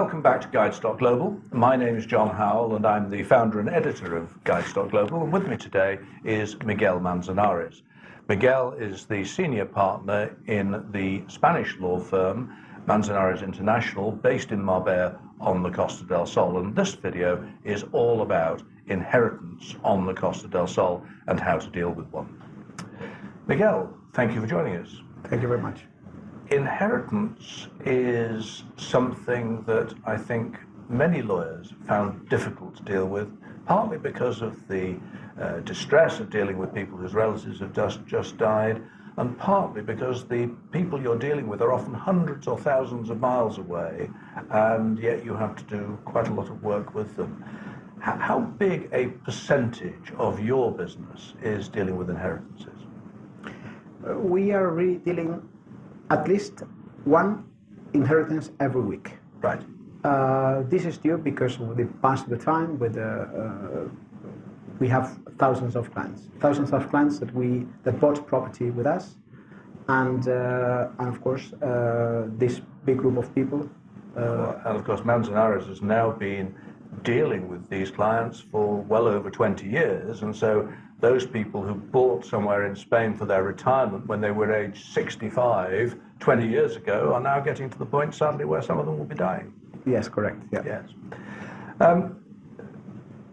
Welcome back to Guides.Global. My name is John Howell and I'm the founder and editor of Guides.Global, and with me today is Miguel Manzanares. Miguel is the senior partner in the Spanish law firm Manzanares International, based in Marbella on the Costa del Sol, and this video is all about inheritance on the Costa del Sol and how to deal with one. Miguel, thank you for joining us. Thank you very much. Inheritance is something that I think many lawyers found difficult to deal with, partly because of the distress of dealing with people whose relatives have just died, and partly because the people you're dealing with are often hundreds or thousands of miles away, and yet you have to do quite a lot of work with them. How big a percentage of your business is dealing with inheritances? We are really dealing at least one inheritance every week. Right. This is due because of the past of the time with we have thousands of clients that bought property with us, and of course this big group of people. And of course Manzanares has now been dealing with these clients for well over 20 years, and so those people who bought somewhere in Spain for their retirement when they were age 65 20 years ago are now getting to the point, sadly, where some of them will be dying. Yes, correct. Yeah. Yes.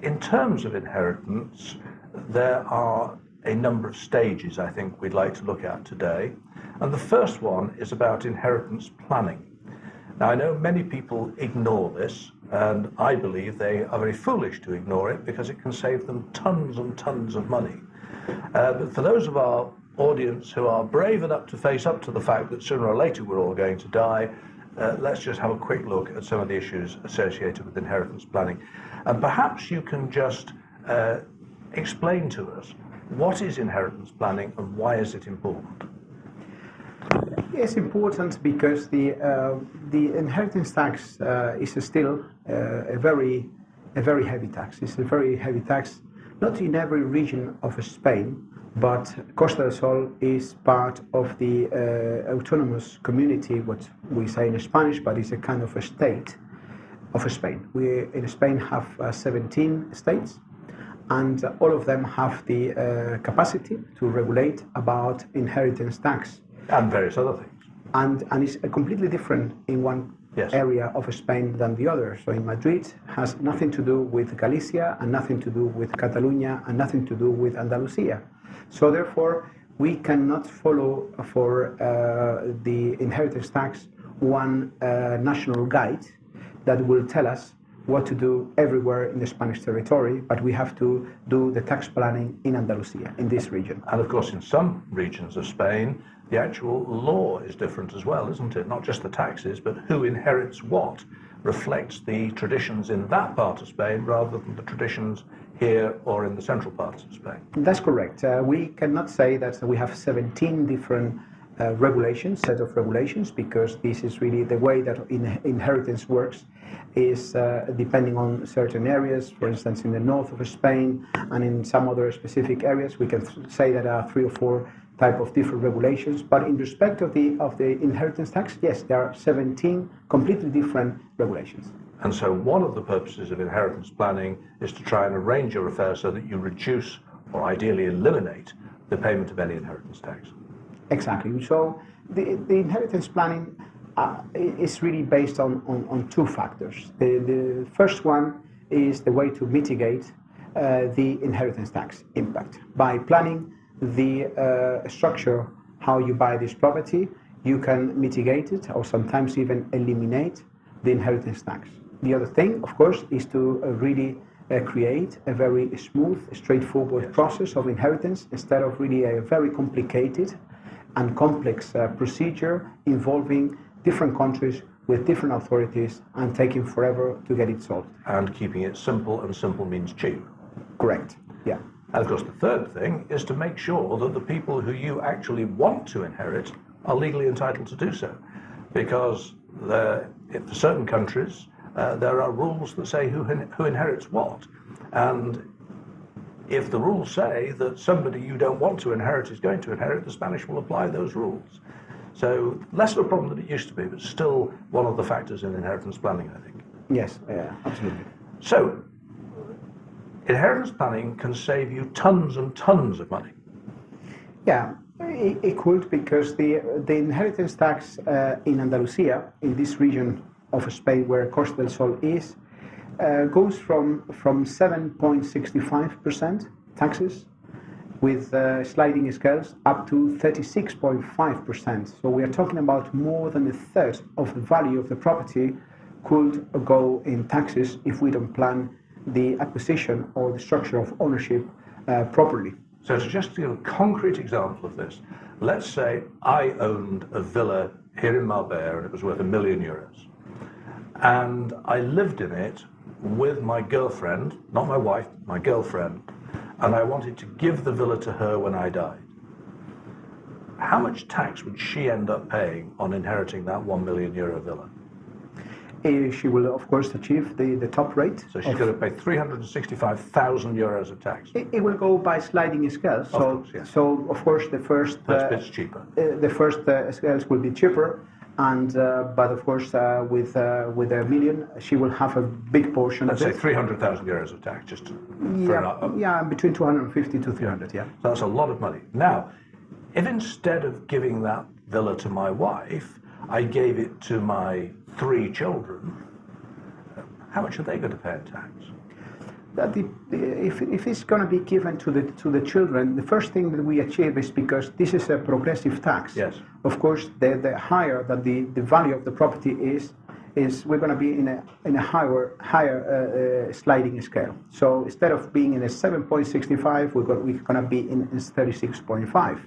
In terms of inheritance, there are a number of stages I think we'd like to look at today, and the first one is about inheritance planning. Now, I know many people ignore this, and I believe they are very foolish to ignore it because it can save them tons and tons of money. But for those of our audience who are brave enough to face up to the fact that sooner or later we're all going to die, let's just have a quick look at some of the issues associated with inheritance planning. And perhaps you can just explain to us what is inheritance planning and why is it important? It's important because the inheritance tax is still a very heavy tax. It's a very heavy tax, not in every region of Spain, but Costa del Sol is part of the autonomous community, what we say in Spanish, but it's a kind of a state of Spain. We in Spain have 17 states, and all of them have the capacity to regulate about inheritance tax. And various other things. And it's completely different in one area of Spain than the other. So in Madrid has nothing to do with Galicia and nothing to do with Catalonia and nothing to do with Andalucia. So therefore we cannot follow for the inheritance tax one national guide that will tell us what to do everywhere in the Spanish territory, but we have to do the tax planning in Andalusia, in this region. And of course in some regions of Spain the actual law is different as well, isn't it? Not just the taxes, but who inherits what reflects the traditions in that part of Spain rather than the traditions here or in the central parts of Spain. That's correct. We cannot say that we have 17 different set of regulations, because this is really the way that inheritance works, is depending on certain areas. For instance, in the north of Spain and in some other specific areas, we can say that there are 3 or 4 type of different regulations, but in respect of the inheritance tax, yes, there are 17 completely different regulations. And so one of the purposes of inheritance planning is to try and arrange your affairs so that you reduce or ideally eliminate the payment of any inheritance tax. Exactly. So the inheritance planning is really based on 2 factors. The first one is the way to mitigate the inheritance tax impact. By planning the structure, how you buy this property, you can mitigate it or sometimes even eliminate the inheritance tax. The other thing, of course, is to really create a very smooth, straightforward process of inheritance instead of really a very complicated and complex procedure involving different countries with different authorities and taking forever to get it solved. And keeping it simple, and simple means cheap. Correct, yeah. And of course the third thing is to make sure that the people who you actually want to inherit are legally entitled to do so. Because for certain countries there are rules that say who inherits what. And if the rules say that somebody you don't want to inherit is going to inherit, the Spanish will apply those rules. So less of a problem than it used to be, but still one of the factors in inheritance planning, I think. Yes, absolutely. So, inheritance planning can save you tons and tons of money. Yeah, it could, because the inheritance tax in Andalucia, in this region of Spain where Costa del Sol is, goes from 7.65% taxes with sliding scales up to 36.5%. So we are talking about more than a third of the value of the property could go in taxes if we don't plan the acquisition or the structure of ownership properly. So to just give a concrete example of this, let's say I owned a villa here in Marbella and it was worth €1 million. And I lived in it with my girlfriend, not my wife, my girlfriend, and I wanted to give the villa to her when I died. How much tax would she end up paying on inheriting that €1 million villa? She will, of course, achieve the top rate. So she's going to pay €365,000 of tax. It will go by sliding scales. So, of course, yes. So of course, the first bit's cheaper. The first scales will be cheaper, and but of course, with $1 million, she will have a big portion. Let's say €300,000 of tax, just to, yeah, between 250 to 300. Yeah, so that's a lot of money. Now, if instead of giving that villa to my wife, I gave it to my 3 children, how much are they going to pay in tax? If it's going to be given to the children, the first thing that we achieve is, because this is a progressive tax. Yes. Of course, the higher that the value of the property is we're going to be in a higher sliding scale. So instead of being in a 7.65, we're going to be in 36.5.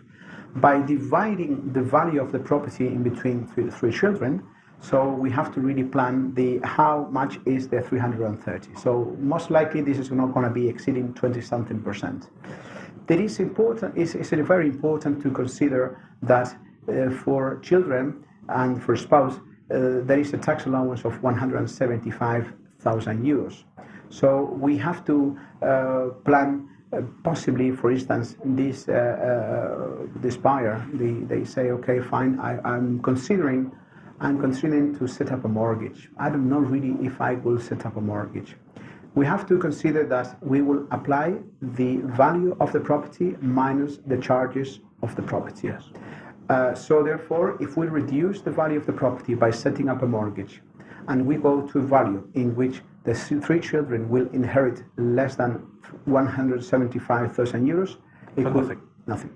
By dividing the value of the property in between three children, so we have to really plan how much is the 330. So most likely this is not going to be exceeding 20-something%. That is important. It's very important to consider that for children and for spouse, there is a tax allowance of €175,000. So we have to plan. Possibly, for instance, this buyer, they say, okay, fine, I'm considering to set up a mortgage. I don't know really if I will set up a mortgage. We have to consider that we will apply the value of the property minus the charges of the property. Yes. So therefore, if we reduce the value of the property by setting up a mortgage, and we go to a value in which the 3 children will inherit less than €175,000, nothing.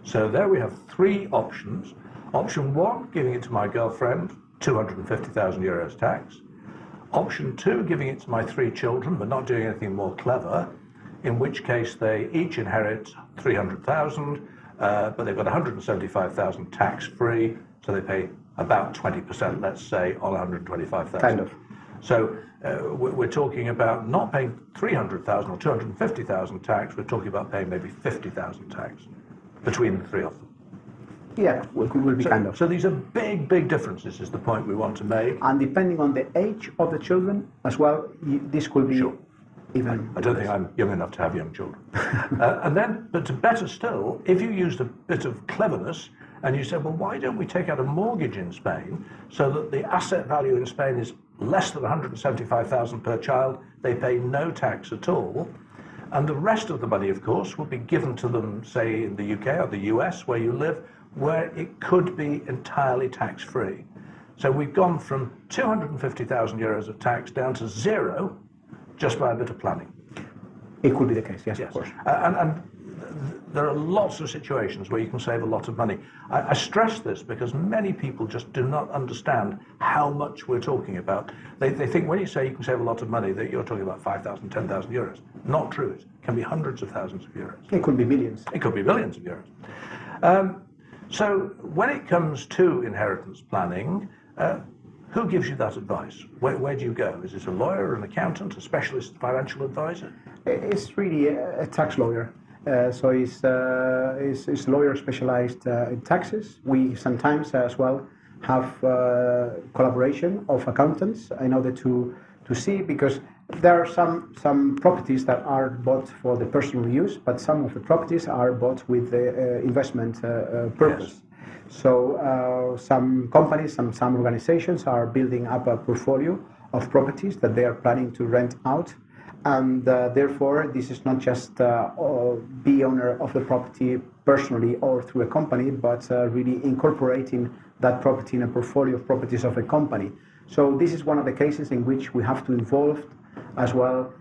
So there we have 3 options. Option 1, giving it to my girlfriend, €250,000 tax. Option 2, giving it to my 3 children, but not doing anything more clever, in which case they each inherit $300,000, but they've got $175,000 tax-free, so they pay about 20%, let's say, on $125,000. Kind of. So we're talking about not paying $300,000 or $250,000 tax. We're talking about paying maybe $50,000 tax between the 3 of them. Yeah, will be kind of. So these are big, big differences, is the point we want to make. And depending on the age of the children as well, this could be even. I don't think I'm young enough to have young children. But better still, if you used a bit of cleverness and you said, well, why don't we take out a mortgage in Spain so that the asset value in Spain is less than $175,000 per child, they pay no tax at all, and the rest of the money, of course, will be given to them, say, in the UK or the US, where you live, where it could be entirely tax-free. So we've gone from €250,000 of tax down to 0 just by a bit of planning. It could be the case, yes. Of course. And there are lots of situations where you can save a lot of money. I stress this because many people just do not understand how much we're talking about. They think when you say you can save a lot of money that you're talking about €5,000, €10,000. Not true. It can be hundreds of thousands of euros. It could be millions. It could be millions of euros. So when it comes to inheritance planning, who gives you that advice? Where do you go? Is it a lawyer, an accountant, a specialist financial advisor? It's really a tax lawyer. So he's a lawyer specialized in taxes. We sometimes as well have collaboration of accountants in order to see, because there are some properties that are bought for the personal use, but some of the properties are bought with the investment purpose. Yes. So some companies, some organizations are building up a portfolio of properties that they are planning to rent out. And therefore, this is not just be owner of the property personally or through a company, but really incorporating that property in a portfolio of properties of a company. So this is one of the cases in which we have to involve as well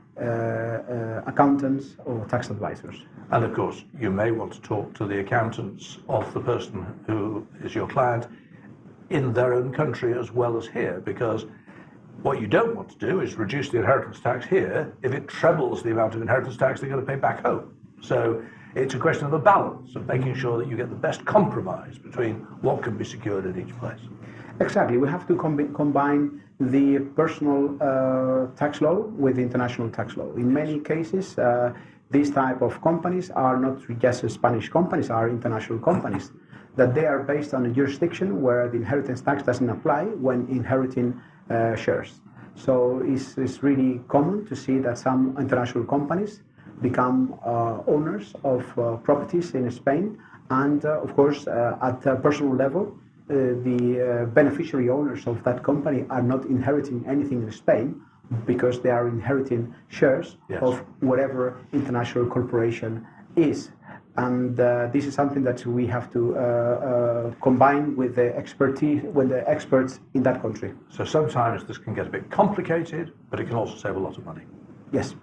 accountants or tax advisors. And of course, you may want to talk to the accountants of the person who is your client in their own country as well as here, because what you don't want to do is reduce the inheritance tax here if it trebles the amount of inheritance tax they're going to pay back home. So it's a question of a balance, of making sure that you get the best compromise between what can be secured in each place. Exactly. We have to combine the personal tax law with the international tax law. In many cases, these type of companies are not just Spanish companies, are international companies, that they are based on a jurisdiction where the inheritance tax doesn't apply when inheriting shares. So it's really common to see that some international companies become owners of properties in Spain, and of course at a personal level the beneficiary owners of that company are not inheriting anything in Spain because they are inheriting shares of whatever international corporation is. And this is something that we have to combine with the expertise, with the experts in that country. So sometimes this can get a bit complicated, but it can also save a lot of money. Yes.